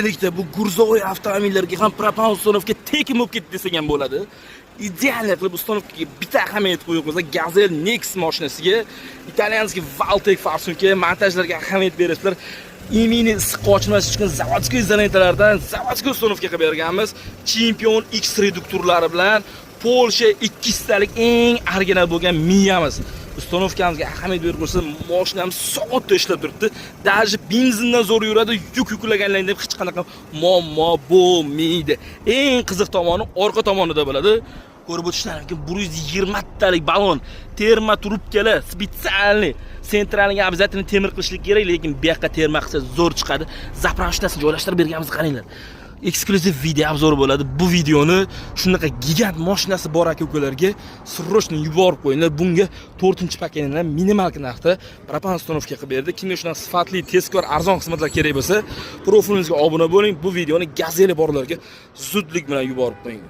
Birlikda bu Gurzovoy avtomobillarga ham propan ustunovka tekin bo'lib ketdi desak ham bo'ladi. Ideal qilib ustunovkaga bitta ahamiyat qo'yib qo'ysa, Gazelle Nex mashinasiga, italyanskiy Valtech farsunga montajlarga ahamiyat berasizlar. Imini issiq qochmas uchun zavodskiy izolentalardan zavodskiy ustunovka qilib berganmiz. Chempion X reduktorlari bilan Polsha 200 talik eng original bo'lgan miyamiz. Ustunovkamizga ahamiyat berib qo'ysa, mashinamiz soatda ishlab turibdi. Даже benzindan zo'r yuradi, yuk yuklaganlarida hech qanaqa muammo bo'lmaydi. Eng qiziq tomoni orqa tomonida bo'ladi. Ko'rib o'tishlaringki 120 talik balon, terma trubkalar, spetsialniy sentralniga обязательно temir qilishlik kerak, lekin bu yoqqa terma qilsa zo'r chiqadi. Zapravkasini joylashtirib berganmiz, qaranglar. Eksklyuziv video obzor bo'ladi. Bu videoni shunaqa gigant mashinasi bor aka-ukalarga srochno yuborib qo'yinglar. Bunga 4-paketdan minimal narxda propan ustunovka qilib berdi. Kimga shunaqa sifatli, tezkor, arzon xizmatlar kerak bo'lsa, profilimizga obuna bo'ling. Bu videoni Gazelle borlarga zudlik bilan yuborib qo'ying.